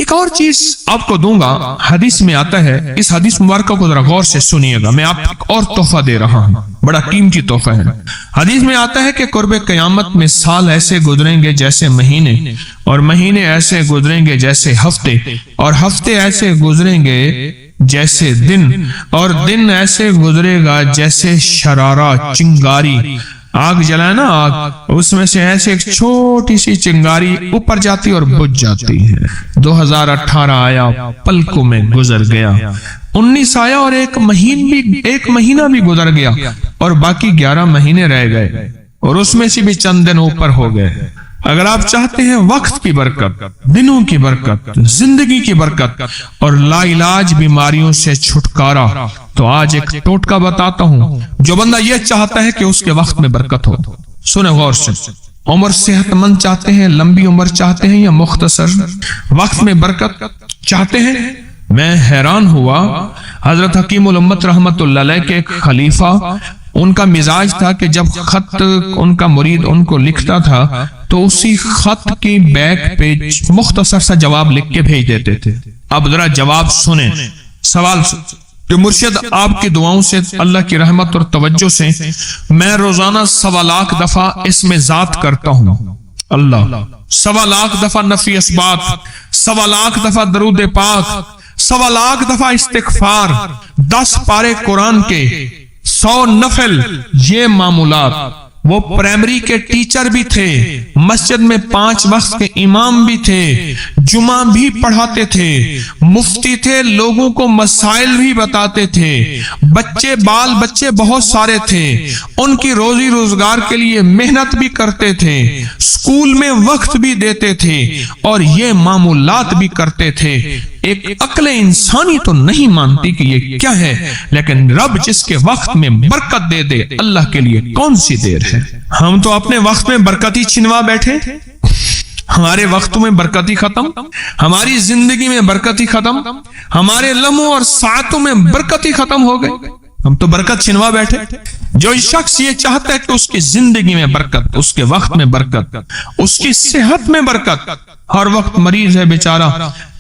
ایک اور چیز آپ کو دوں گا، حدیث میں آتا ہے، اس حدیث مبارکہ کو ذرا غور سے سنیے گا، میں آپ کو ایک اور تحفہ دے رہا ہوں، بڑا قیمتی تحفہ ہے۔ حدیث میں آتا ہے کہ قرب قیامت میں سال ایسے گزریں گے جیسے مہینے، اور مہینے ایسے گزریں گے جیسے ہفتے، اور ہفتے ایسے گزریں گے جیسے دن، اور دن ایسے گزرے گا جیسے شرارہ، چنگاری، آگ جلائے نا آگ، اس میں سے ایسے ایک چھوٹی سی چنگاری اوپر جاتی اور بجھ جاتی ہے۔ 2018 آیا، پلکوں میں گزر گیا، 19 آیا اور ایک مہینہ بھی گزر گیا، اور باقی 11 مہینے رہ گئے، اور اس میں سے بھی چند دن اوپر ہو گئے۔ اگر آپ چاہتے ہیں وقت کی برکت، دنوں کی برکت، زندگی کی برکت اور لا علاج بیماریوں سے چھٹکارا، تو آج ایک ٹوٹکا بتاتا ہوں جو بندہ یہ چاہتا ہے کہ اس کے وقت میں برکت ہو۔ سنیں غور سے، عمر صحت مند چاہتے ہیں، لمبی عمر چاہتے ہیں، یا مختصر وقت میں برکت چاہتے ہیں؟ میں حیران ہوا، حضرت حکیم الامت رحمت اللہ علیہ کے ایک خلیفہ، ان کا مزاج تھا کہ جب خط ان کا مرید ان کو لکھتا تھا تو اسی خط کی بیک پہ مختصر سا جواب لکھ کے بھیج دیتے تھے۔ اب ذرا جواب سنیں، سوال کہ مرشد آپ کی دعاؤں سے، اللہ کی رحمت اور توجہ سے میں روزانہ 1.25 لاکھ دفعہ اس میں ذات کرتا ہوں، اللہ 1.25 لاکھ دفعہ نفی اثبات، 1.25 لاکھ دفعہ درود پاک، 1.25 لاکھ دفعہ استغفار، 10 پارے قرآن کے، 100 نفل، یہ معمولات۔ وہ پرائمری کے ٹیچر بھی تھے، مسجد میں 5 وقت کے امام بھی تھے، جمعہ بھی پڑھاتے تھے، مفتی تھے، لوگوں کو مسائل بھی بتاتے تھے، بال بچے بہت سارے تھے، ان کی روزی روزگار کے لیے محنت بھی کرتے تھے، اسکول میں وقت بھی دیتے تھے، اور یہ معمولات بھی کرتے تھے۔ ایک عقل انسانی تو نہیں مانتی کہ یہ کیا ہے، لیکن رب جس کے وقت میں برکت دے دے، اللہ کے لیے کون سی دیر ہے۔ ہم تو اپنے وقت میں برکتی چھنوا بیٹھے، ہمارے وقتوں میں برکتی ختم، ہماری زندگی میں برکتی ختم، ہمارے لمحوں اور ساعتوں میں برکتی ختم ہو گئی، ہم تو برکت چھنوا بیٹھے۔ جو شخص یہ چاہتا ہے کہ اس کی زندگی میں برکت، اس کے وقت میں برکت، اس کی صحت میں برکت، ہر وقت مریض ہے بیچارہ،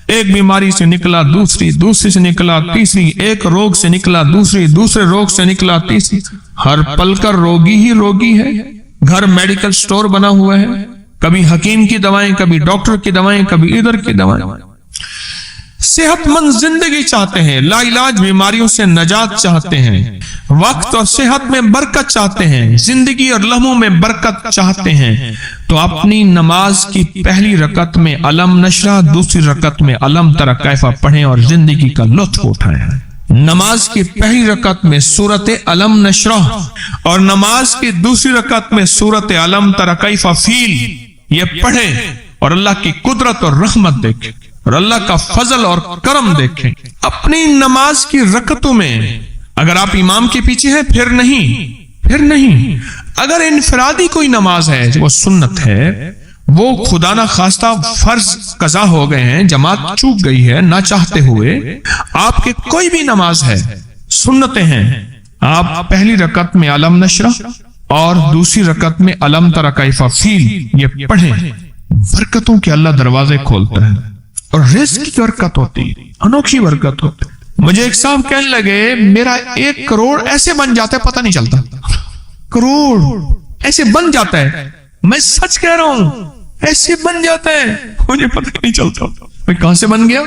ایک بیماری سے نکلا دوسری سے نکلا تیسری، ایک روگ سے نکلا دوسرے روگ سے نکلا تیسری، ہر پل کر روگی ہی روگی ہے۔ گھر میڈیکل سٹور بنا ہوا ہے، کبھی حکیم کی دوائیں، کبھی ڈاکٹر کی دوائیں، کبھی ادھر کی دوائیں۔ صحت مند زندگی چاہتے ہیں، لا علاج بیماریوں سے نجات چاہتے ہیں، وقت اور صحت میں برکت چاہتے ہیں، زندگی اور لمحوں میں برکت چاہتے ہیں، تو اپنی نماز کی پہلی رکعت میں علم نشرح، دوسری رکعت میں علم تری کیفا پڑھیں اور زندگی کا لطف اٹھائیں۔ نماز کی پہلی رکعت میں سورت علم نشرح اور نماز کی دوسری رکعت میں سورت علم تری کیفا فیل، یہ پڑھیں اور اللہ کی قدرت اور رحمت دیکھیں اور اللہ کا فضل اور کرم دیکھیں۔ اپنی نماز کی رکعتوں میں اگر آپ امام کے پیچھے ہیں پھر نہیں، اگر انفرادی کوئی نماز ہے وہ سنت ہے، وہ خدا نہ خواستہ فرض قضا ہو گئے ہیں، جماعت چوک گئی ہے نہ چاہتے ہوئے، آپ کے کوئی بھی نماز ہے، سنتیں ہیں، آپ پہلی رکعت میں علم نشرح اور دوسری رکعت میں علم تری کیفا فیل یہ پڑھیں، برکتوں کے اللہ دروازے کھولتا ہے اور رزق کی برکت ہوتی، انوکھی برکت ہوتی۔ مجھے ایک صاحب کہنے لگے میرا 1 کروڑ ایسے بن جاتا ہے، پتہ نہیں چلتا، کروڑ ایسے بن جاتا ہے، میں سچ کہہ رہا ہوں، ایسے بن جاتا ہے، مجھے پتہ نہیں چلتا میں کہاں سے بن گیا۔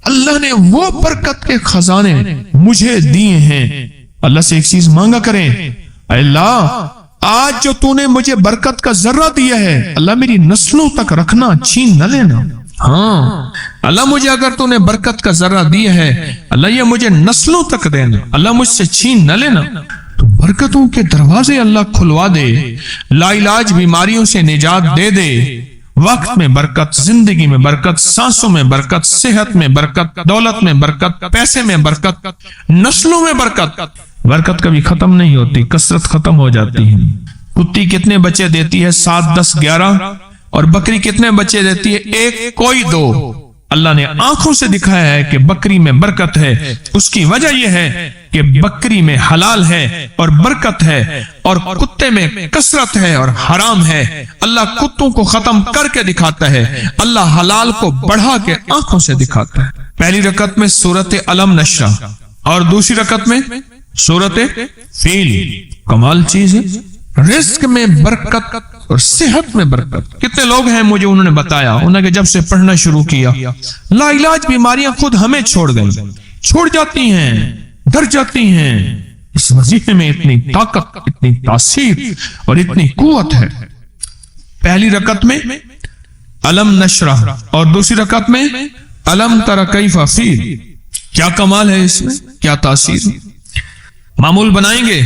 اللہ نے وہ برکت کے خزانے مجھے دیے ہیں۔ اللہ سے ایک چیز مانگا کریں، اللہ آج جو تو نے مجھے برکت کا ذرہ دیا ہے، اللہ میری نسلوں تک رکھنا، چھین نہ لینا۔ ہاں اللہ مجھے اگر تو نے برکت کا ذرہ دیا ہے، اللہ یہ مجھے نسلوں تک دینا، اللہ مجھ سے چھین نہ لینا۔ تو برکتوں کے دروازے اللہ کھلوا دے، لا علاج بیماریوں سے نجات دے دے، وقت میں برکت، زندگی میں برکت، سانسوں میں برکت، صحت میں برکت، دولت میں برکت، پیسے میں برکت، نسلوں میں برکت۔ برکت کبھی ختم نہیں ہوتی، کثرت ختم ہو جاتی ہے۔ کتی کتنے بچے دیتی ہے؟ 7 10 11، اور بکری کتنے بچے دیتی ہے؟ 1 کوئی 2۔ اللہ نے آنکھوں سے دکھایا ہے کہ بکری میں برکت ہے، اس کی وجہ یہ ہے کہ بکری میں حلال ہے اور برکت ہے، اور کتے میں کثرت ہے اور حرام ہے۔ اللہ کتوں کو ختم کر کے دکھاتا ہے، اللہ حلال کو بڑھا کے آنکھوں سے دکھاتا ہے۔ پہلی رکعت میں سورت علم نشرہ اور دوسری رکعت میں سورت فیل۔ کمال چیز ہے، رزق میں برکت اور صحت میں برکت۔ کتنے لوگ ہیں مجھے انہوں نے بتایا، انہوں نے جب سے پڑھنا شروع کیا لا علاج بیماریاں خود ہمیں چھوڑ گئی، چھوڑ جاتی ہیں، ڈر جاتی ہیں۔ اس وظیفے میں اتنی طاقت، اتنی تاثیر اور اتنی قوت ہے۔ پہلی رکعت میں علم نشرہ اور دوسری رکعت میں علم تر کیف فیل۔ کیا کمال ہے اس میں، کیا تاثیر۔ معمول بنائیں گے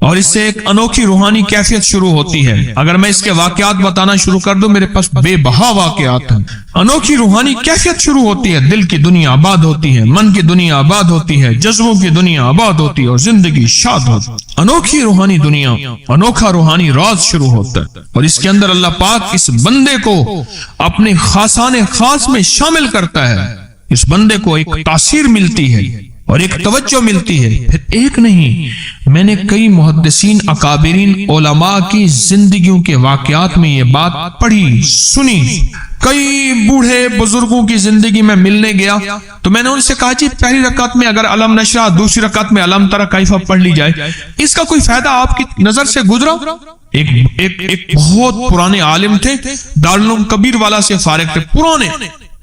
اور اس سے ایک انوکھی روحانی کیفیت شروع ہوتی ہے۔ اگر میں اس کے واقعات بتانا شروع کر دوں، میرے پاس بے بہا واقعات ہیں۔ انوکھی روحانی کیفیت شروع ہوتی ہے، دل کی دنیا آباد ہوتی ہے، من کی دنیا آباد ہوتی ہے، جذبوں کی دنیا آباد ہوتی ہے اور زندگی شاد ہوتی ہے۔ انوکھی روحانی دنیا، انوکھا روحانی راز شروع ہوتا ہے، اور اس کے اندر اللہ پاک اس بندے کو اپنے خاصان خاص میں شامل کرتا ہے۔ اس بندے کو ایک تاثیر ملتی ہے اور ایک توجہ ملتی ہے۔ پھر ایک نہیں، میں نے کئی محدثین، اکابرین، علماء کی زندگیوں کے واقعات میں یہ بات پڑھی، سنی۔ کئی بوڑھے بزرگوں کی زندگی میں ملنے گیا تو میں نے ان سے کہا جی پہلی رکعت میں اگر علم نشرہ، دوسری رکعت میں علم تر کیف پڑھ لی جائے، اس کا کوئی فائدہ آپ کی نظر سے گزرا؟ ایک بہت پرانے عالم تھے، دارالعلوم کبیر والا سے فارغ تھے، پرانے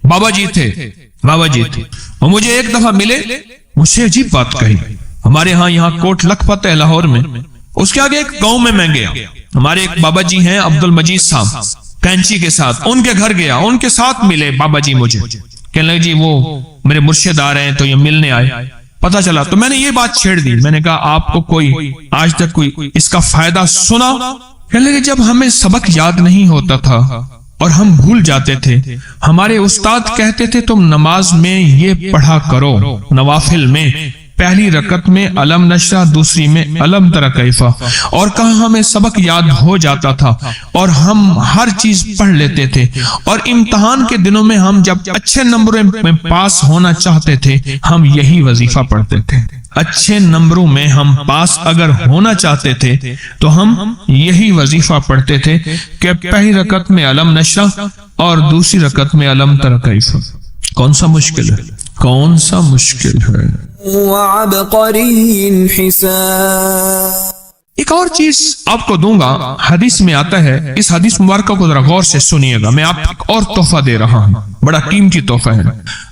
بابا جی تھے، اور مجھے ایک دفعہ ملے، مجھ سے عجیب بات کہی۔ ہمارے ہاں یہاں کوٹ لکھپت ہے لاہور میں، اس کے آگے ایک گاؤں میں گیا، ہمارے ایک بابا جی ہیں عبد المجید صاحب، کینچی کے ساتھ ان کے گھر گیا، ان کے ساتھ ملے بابا جی، مجھے کہنے لگے جی وہ میرے مرشد آ رہے ہیں تو یہ ملنے آئے۔ پتہ چلا تو میں نے یہ بات چھیڑ دی، میں نے کہا آپ کو کوئی آج تک کوئی اس کا فائدہ سنا؟ کہنے لگے جب ہمیں سبق یاد نہیں ہوتا تھا اور ہم بھول جاتے تھے، ہمارے استاد کہتے تھے تم نماز میں یہ پڑھا کرو، نوافل میں پہلی رکعت میں علم نشرہ، دوسری میں علم تر کیف، اور کہاں ہمیں سبق یاد ہو جاتا تھا اور ہم ہر چیز پڑھ لیتے تھے، اور امتحان کے دنوں میں ہم جب اچھے نمبروں میں پاس ہونا چاہتے تھے ہم یہی وظیفہ پڑھتے تھے۔ اچھے نمبروں میں ہم پاس اگر ہونا چاہتے تھے تو ہم یہی وظیفہ پڑھتے تھے کہ پہلی رکعت میں علم نشرہ اور دوسری رکعت میں علم تر کیف۔ کون سا مشکل ہے، کون سا مشکل ہے۔ وعبقری حساب۔ ایک اور چیز آپ کو دوں گا، حدیث میں آتا ہے، اس حدیث مبارکہ کو ذرا غور سے سنیے گا، میں آپ کو ایک اور تحفہ دے رہا ہوں، بڑا قیمتی تحفہ ہے۔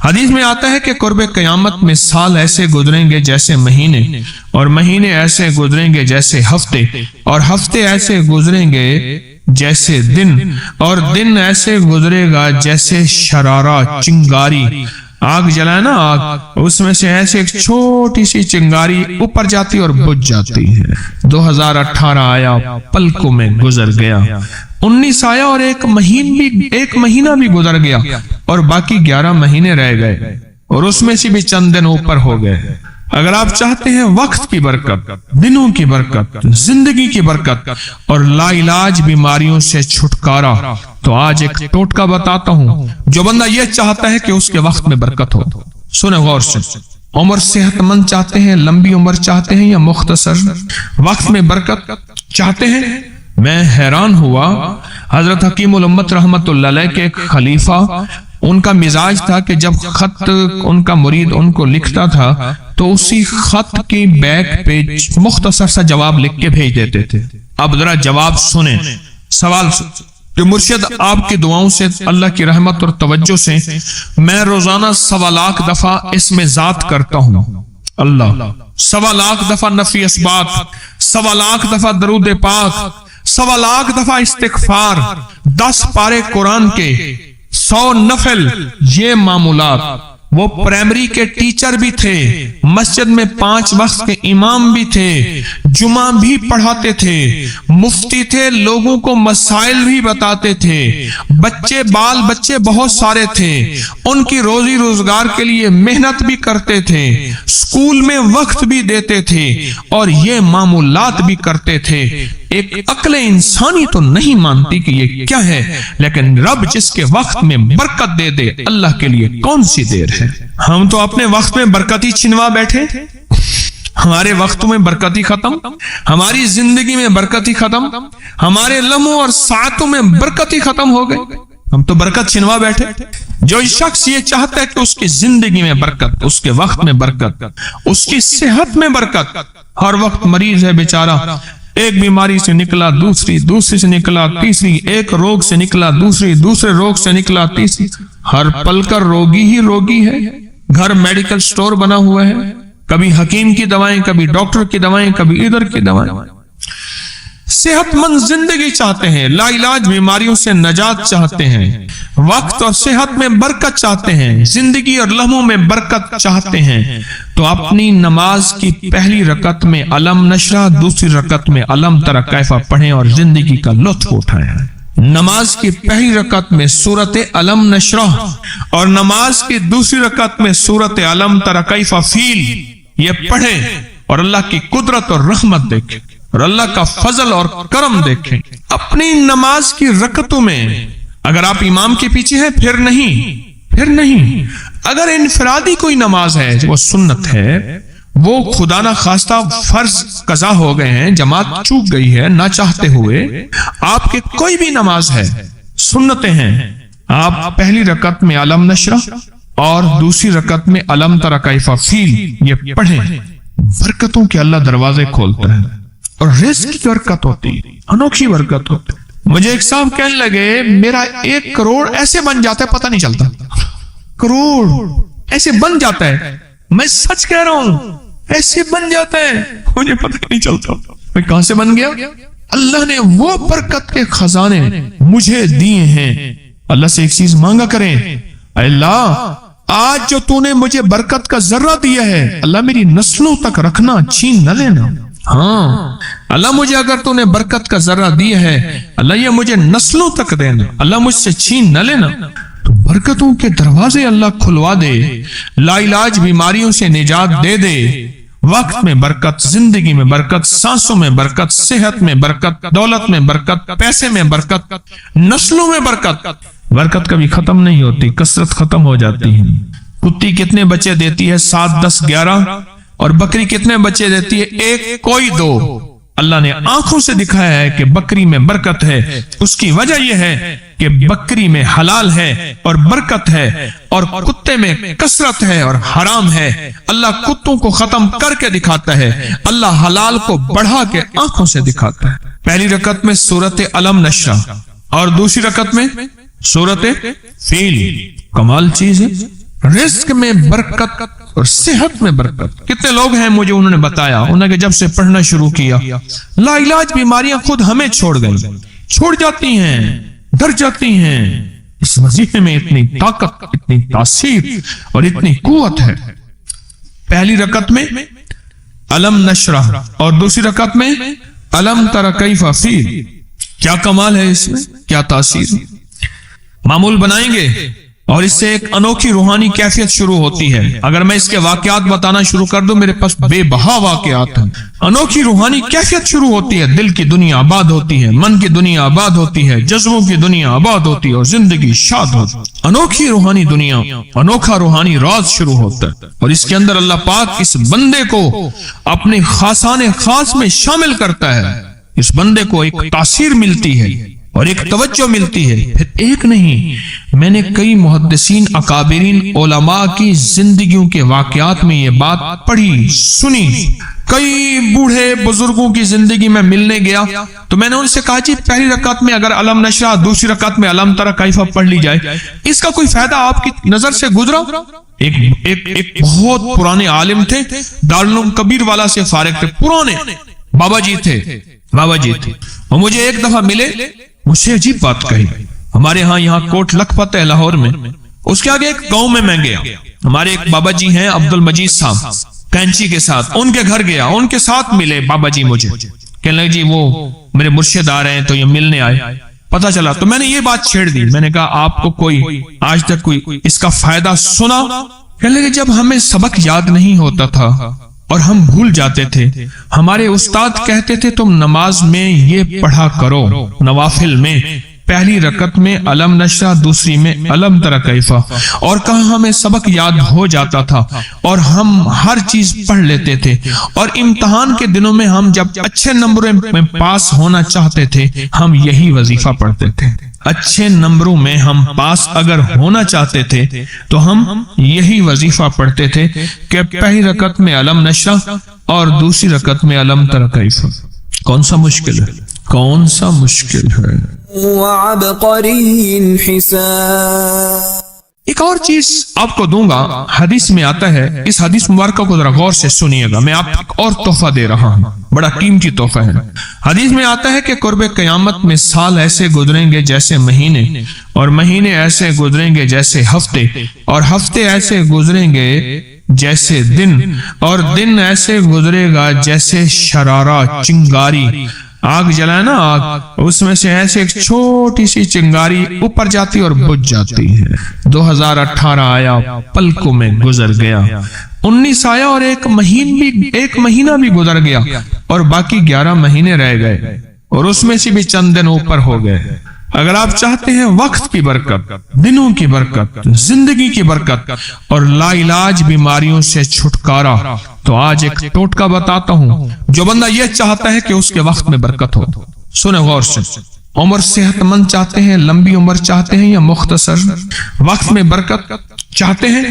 حدیث میں آتا ہے کہ قرب قیامت میں سال ایسے گزریں گے جیسے مہینے، اور مہینے ایسے گزریں گے جیسے ہفتے، اور ہفتے ایسے گزریں گے جیسے دن، اور دن ایسے گزرے گا جیسے شرارہ، چنگاری۔ آگ جلائے نا آگ، اس میں سے ایسے ایک چھوٹی سی چنگاری اوپر جاتی اور بجھ جاتی ہے۔ 2018 آیا، پلکوں میں گزر گیا، 19 آیا اور ایک مہینہ بھی گزر گیا، اور باقی 11 مہینے رہ گئے، اور اس میں سے بھی چند دن اوپر ہو گئے۔ اگر آپ چاہتے ہیں وقت کی برکت، دنوں کی برکت، زندگی کی برکت اور لا علاج بیماریوں سے چھٹکارا، تو آج ایک ٹوٹکا بتاتا ہوں جو بندہ یہ چاہتا ہے کہ اس کے وقت میں برکت ہو۔ سنیں غور سے، عمر صحت مند چاہتے ہیں، لمبی عمر چاہتے ہیں یا مختصر وقت میں برکت چاہتے ہیں؟ میں حیران ہوا، حضرت حکیم الامت رحمت اللہ علیہ کے ایک خلیفہ، ان کا مزاج تھا کہ جب خط ان کا مرید ان کو لکھتا تھا تو اسی خط کی بیک پہ مختصر سا جواب لکھ کے بھیج دیتے تھے۔ اب ذرا جواب سنیں، سوال کہ مرشد آپ کی دعاؤں سے، اللہ کی رحمت اور توجہ سے میں روزانہ 1.25 لاکھ دفعہ اسم ذات کرتا ہوں، اللہ 1.25 لاکھ دفعہ نفی اثبات، 1.25 لاکھ دفعہ درود پاک، 1.25 لاکھ دفعہ استغفار، 10 پارے قرآن کے، 100 نفل، یہ معمولات۔ وہ پرائمری کے ٹیچر بھی تھے، مسجد میں 5 وقت کے امام بھی تھے، جمعہ بھی پڑھاتے تھے، مفتی تھے، لوگوں کو مسائل بھی بتاتے تھے، بال بچے بہت سارے تھے، ان کی روزی روزگار کے لیے محنت بھی کرتے تھے، اسکول میں وقت بھی دیتے تھے، اور یہ معمولات بھی کرتے تھے۔ ایک عقل انسانی تو نہیں مانتی کہ یہ کیا ہے، لیکن رب جس کے وقت میں برکت دے دے، اللہ کے لیے کون سی دیر ہے۔ ہم تو اپنے وقت میں برکتی چھنوا بیٹھے، ہمارے وقتوں میں برکتی ختم، ہماری زندگی میں برکتی ختم، ہمارے لمحوں اور ساعتوں میں برکتی ختم ہو گئے، ہم تو برکت چھنوا بیٹھے۔ جو شخص یہ چاہتا ہے کہ اس کی زندگی میں برکت، اس کے وقت میں برکت، اس کی صحت میں برکت، ہر وقت مریض ہے بیچارہ، ایک بیماری سے نکلا دوسری، دوسری سے نکلا تیسری، ایک روگ سے نکلا دوسری، دوسرے روگ سے نکلا تیسری، ہر پل کر روگی ہی روگی ہے۔ گھر میڈیکل سٹور بنا ہوا ہے، کبھی حکیم کی دوائیں، کبھی ڈاکٹر کی دوائیں، کبھی ادھر کی دوائیں۔ صحت مند زندگی چاہتے ہیں، لا علاج بیماریوں سے نجات چاہتے ہیں، وقت اور صحت میں برکت چاہتے ہیں، زندگی اور لمحوں میں برکت چاہتے ہیں، تو اپنی نماز کی پہلی رکعت میں علم نشرح، دوسری رکعت میں علم تری کیف پڑھیں اور زندگی کا لطف اٹھائیں۔ نماز کی پہلی رکعت میں سورت علم نشرح اور نماز کی دوسری رکعت میں سورت علم تری کیف فیل یہ پڑھیں اور اللہ کی قدرت اور رحمت دیکھیں اور اللہ کا فضل اور کرم دیکھیں۔ اپنی نماز کی رکعتوں میں اگر آپ امام کے پیچھے ہیں پھر نہیں، اگر انفرادی کوئی نماز ہے وہ سنت ہے، وہ خدا نہ خواستہ فرض قضا ہو گئے ہیں، جماعت چوک گئی ہے نہ چاہتے ہوئے، آپ کے کوئی بھی نماز ہے، سنتیں ہیں، آپ پہلی رکعت میں علم نشرح اور دوسری رکعت میں علم تری کیف فیل یہ پڑھیں، برکتوں کے اللہ دروازے کھولتا ہے اور رزق کی برکت ہوتی، انوکھی برکت ہوتی۔ مجھے ایک صاحب کہنے لگے میرا 1 کروڑ ایسے بن جاتا ہے، پتہ نہیں چلتا، کروڑ ایسے بن جاتا ہے، میں سچ کہہ رہا ہوں ایسے بن جاتا ہے، مجھے پتہ نہیں چلتا میں کہاں سے بن گیا۔ اللہ نے وہ برکت کے خزانے مجھے دیے ہیں۔ اللہ سے ایک چیز مانگا کریں، اللہ آج جو تو نے مجھے برکت کا ذرہ دیا ہے اللہ میری نسلوں تک رکھنا، چھین نہ لینا۔ ہاں اللہ مجھے اگر تو نے برکت کا ذرہ دیا ہے اللہ یہ مجھے نسلوں تک دینا، اللہ مجھ سے چھین نہ لینا۔ تو برکتوں کے دروازے اللہ کھلوا دے، لا علاج بیماریوں سے نجات دے دے، وقت میں برکت، زندگی میں برکت، سانسوں میں برکت، صحت میں برکت، دولت میں برکت، پیسے میں برکت، نسلوں میں برکت۔ برکت کبھی ختم نہیں ہوتی، کثرت ختم ہو جاتی ہے۔ کتی کتنے بچے دیتی ہے؟ 7 10 11، اور بکری کتنے بچے دیتی ہے؟ 1 کوئی 2۔ اللہ نے آنکھوں سے دکھایا ہے کہ بکری میں برکت ہے، اس کی وجہ یہ ہے کہ بکری میں حلال ہے اور برکت ہے، اور کتے میں کثرت ہے اور حرام ہے۔ اللہ کتوں کو ختم کر کے دکھاتا ہے، اللہ حلال کو بڑھا کے آنکھوں سے دکھاتا ہے۔ پہلی رکعت میں سورت علم نشرح اور دوسری رکعت میں سورت فیل، کمال چیز ہے۔ رزق میں برکت اور صحت میں برکت۔ کتنے لوگ ہیں مجھے انہوں نے بتایا، انہوں نے جب سے پڑھنا شروع کیا لا علاج بیماریاں خود ہمیں چھوڑ گئی، چھوڑ جاتی ہیں، ڈر جاتی ہیں۔ اس وظیفے میں اتنی طاقت، اتنی تاثیر اور اتنی قوت ہے۔ پہلی رکعت میں علم نشرح اور دوسری رکعت میں علم تری کیف فیل، کیا کمال ہے اس میں، کیا تاثیر۔ معمول بنائیں گے اور اس سے ایک انوکھی روحانی کیفیت شروع ہوتی ہے۔ اگر میں اس کے واقعات بتانا شروع کر دوں میرے پاس بے بہا واقعات ہیں۔ انوکھی روحانی کیفیت شروع ہوتی ہے، دل کی دنیا آباد ہوتی ہے، من کی دنیا آباد ہوتی ہے، جذبوں کی دنیا آباد ہوتی ہے اور زندگی شاد ہوتی ہے۔ انوکھی روحانی دنیا، انوکھا روحانی راز شروع ہوتا ہے، اور اس کے اندر اللہ پاک اس بندے کو اپنے خاصان خاص میں شامل کرتا ہے۔ اس بندے کو ایک تاثیر ملتی ہے اور ایک توجہ ملتی ہے۔ پھر ایک نہیں، میں نے کئی محدثین، اکابرین، علماء کی زندگیوں کے واقعات میں یہ بات پڑھی، سنی۔ کئی بوڑھے بزرگوں کی زندگی میں ملنے گیا تو میں نے ان سے کہا جی پہلی رکعت میں اگر علم نشرح، دوسری رکعت میں علم تری کیف پڑھ لی جائے، اس کا کوئی فائدہ آپ کی نظر سے گزرا؟ ایک بہت پرانے عالم تھے، دارالعلوم کبیر والا سے فارغ تھے، پرانے بابا جی تھے، وہ مجھے ایک دفعہ ملے، مجھ سے عجیب بات کہی۔ ہمارے ہاں یہاں کوٹ لکھپت ہے لاہور میں، اس کے آگے ایک گاؤں میں گیا، ہمارے ایک بابا جی ہیں عبد المجید صاحب، کینچی کے ساتھ ان کے گھر گیا، ان کے ساتھ ملے بابا جی، مجھے کہنے لگے جی وہ میرے مرشد آ رہے ہیں تو یہ ملنے آئے۔ پتہ چلا تو میں نے یہ بات چھیڑ دی، میں نے کہا آپ کو کوئی آج تک کوئی اس کا فائدہ سنا؟ کہنے لگے جب ہمیں سبق یاد نہیں ہوتا تھا اور ہم بھول جاتے تھے. ہمارے استاد کہتے تھے تم نماز میں یہ پڑھا کرو. نوافل میں پہلی رکعت میں علم نشرح، دوسری میں علم تر کیفا. اور کہاں ہمیں سبق یاد ہو جاتا تھا اور ہم ہر چیز پڑھ لیتے تھے. اور امتحان کے دنوں میں ہم جب اچھے نمبروں میں پاس ہونا چاہتے تھے ہم یہی وظیفہ پڑھتے تھے. اچھے نمبروں میں ہم پاس اگر ہونا چاہتے تھے تو ہم یہی وظیفہ پڑھتے تھے کہ پہلی رکعت میں علم نشرح اور دوسری رکعت میں علم تر کیفا. کون سا مشکل ہے؟ کون سا مشکل ہے؟ وعبقری حساب. ایک اور چیز آپ کو دوں گا، حدیث میں آتا ہے، اس حدیث مبارکہ کو ذرا غور سے سنیے گا. میں آپ کو ایک اور تحفہ دے رہا ہوں، بڑا قیمتی تحفہ ہے. حدیث میں آتا ہے کہ قرب قیامت میں سال ایسے گزریں گے جیسے مہینے، اور مہینے ایسے گزریں گے جیسے ہفتے، اور ہفتے ایسے گزریں گے جیسے دن، اور دن ایسے گزرے گا جیسے شرارہ، چنگاری. آگ جلائے نا، آگ، اس میں سے ایسے ایک چھوٹی سی چنگاری اوپر جاتی اور بجھ جاتی ہے. 2018 آیا، پلکوں میں گزر گیا. 19 آیا اور ایک مہینہ بھی گزر گیا، اور باقی 11 مہینے رہ گئے، اور اس میں سے بھی چند دن اوپر ہو گئے. اگر آپ چاہتے ہیں وقت کی برکت، دنوں کی برکت، زندگی کی برکت اور لا علاج بیماریوں سے چھٹکارا، تو آج ایک ٹوٹکا بتاتا ہوں. جو بندہ یہ چاہتا ہے کہ اس کے وقت میں برکت ہو، سنیں غور سے. عمر صحت مند چاہتے ہیں، لمبی عمر چاہتے ہیں، یا مختصر وقت میں برکت چاہتے ہیں؟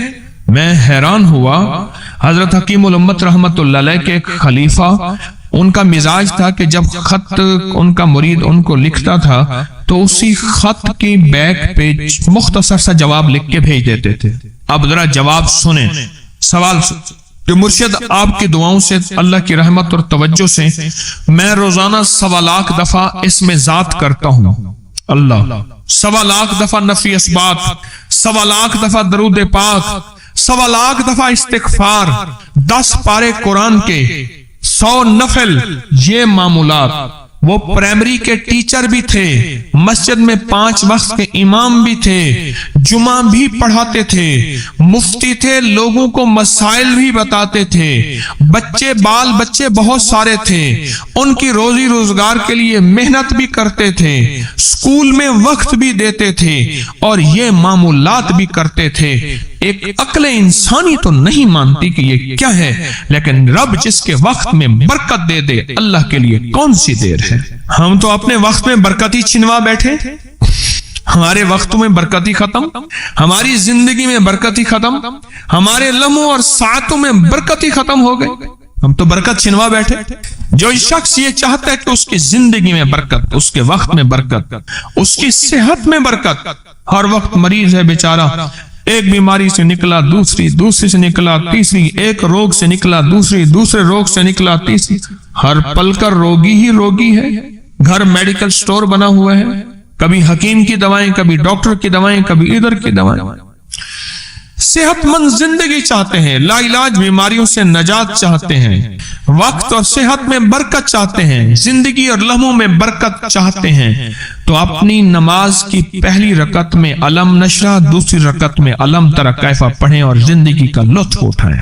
میں حیران ہوا، حضرت حکیم الامت رحمت اللہ علیہ کے ایک خلیفہ، ان کا مزاج تھا کہ جب خط ان کا مرید ان کو لکھتا تھا تو اسی خط کی بیک پہ مختصر سا جواب لکھ کے بھیج دیتے تھے. اب ذرا جواب سنیں. سوال کہ مرشد آپ کی دعاؤں سے، اللہ کی رحمت اور توجہ سے میں روزانہ 1.25 لاکھ دفعہ اس میں ذات کرتا ہوں. اللہ 1.25 لاکھ دفعہ نفی اثبات، 1.25 لاکھ دفعہ درود پاک، 1.25 لاکھ دفعہ استغفار، 10 پارے قرآن کے، 100 نفل. یہ معمولات. وہ پرائمری کے ٹیچر بھی تھے، مسجد میں 5 وقت کے امام بھی تھے، جمعہ بھی پڑھاتے تھے، مفتی تھے، لوگوں کو مسائل بھی بتاتے تھے، بال بچے بہت سارے تھے، ان کی روزی روزگار کے لیے محنت بھی کرتے تھے، اسکول میں وقت بھی دیتے تھے، اور یہ معمولات بھی کرتے تھے. ایک عقل انسانی تو نہیں مانتی کہ یہ کیا ہے، لیکن رب جس کے وقت میں برکت دے دے، اللہ کے لیے کون سی دیر ہے. ہم تو اپنے وقت میں برکت ہی چھنوا بیٹھے. ہمارے وقتوں میں برکت ہی ختم، ہماری زندگی میں برکت ہی ختم، ہمارے لمحوں اور ساعتوں میں برکت ہی ختم ہو گئی. ہم تو برکت چھنوا بیٹھے. جو شخص یہ چاہتا ہے کہ اس کی زندگی میں برکت، اس کے وقت میں برکت، اس کی صحت میں برکت، ہر وقت مریض ہے بیچارہ، ایک بیماری سے نکلا دوسری سے نکلا تیسری، ایک روگ سے نکلا دوسرے روگ سے نکلا تیسری، ہر پل کر روگی ہی روگی ہے. گھر میڈیکل سٹور بنا ہوا ہے، کبھی حکیم کی دوائیں، کبھی ڈاکٹر کی دوائیں، کبھی ادھر کی دوائیں. صحت مند زندگی چاہتے ہیں، لا علاج بیماریوں سے نجات چاہتے ہیں، وقت اور صحت میں برکت چاہتے ہیں، زندگی اور لمحوں میں برکت چاہتے ہیں، تو اپنی نماز کی پہلی رکعت میں علم نشرح، دوسری رکعت میں علم تر کیفا پڑھیں اور زندگی کا لطف اٹھائیں.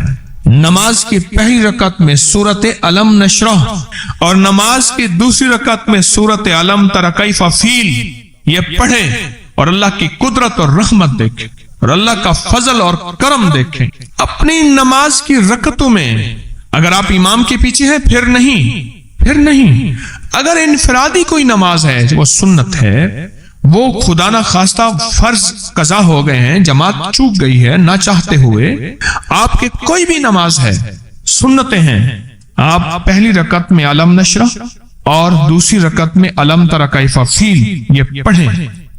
نماز کی پہلی رکعت میں سورت علم نشرح اور نماز کی دوسری رکعت میں سورت علم تر کیفا فیل، یہ پڑھیں اور اللہ کی قدرت اور رحمت دیکھیں اور اللہ کا فضل اور کرم دیکھیں. اپنی نماز کی رکعتوں میں اگر آپ امام کے پیچھے ہیں پھر نہیں. اگر انفرادی کوئی نماز ہے وہ سنت ہے، وہ خدا نہ خواستہ فرض قضا ہو گئے ہیں، جماعت چوک گئی ہے نہ چاہتے ہوئے، آپ کے کوئی بھی نماز ہے، سنتیں ہیں، آپ پہلی رکعت میں علم نشرح اور دوسری رکعت میں علم تر کیفا فیل یہ پڑھیں.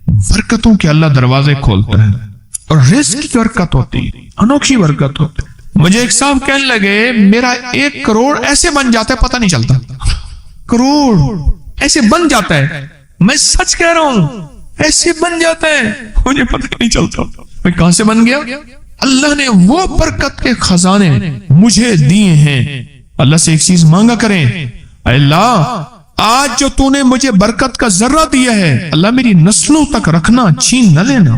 برکتوں کے اللہ دروازے کھولتا ہے اور رزق کی برکت ہوتی، انوکھی برکت ہوتی. مجھے ایک صاحب کہنے لگے میرا 1 کروڑ ایسے بن جاتا ہے، پتہ نہیں چلتا. کروڑ ایسے بن جاتا ہے، میں سچ کہہ رہا ہوں، ایسے بن جاتا ہے، مجھے پتہ نہیں چلتا. میں کہاں سے بن گیا؟ اللہ نے وہ برکت کے خزانے مجھے دیے ہیں. اللہ سے ایک چیز مانگا کریں، اللہ آج جو تو نے مجھے برکت کا ذرہ دیا ہے، اللہ میری نسلوں تک رکھنا، چھین نہ لینا.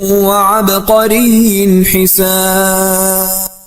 وعبقري حساب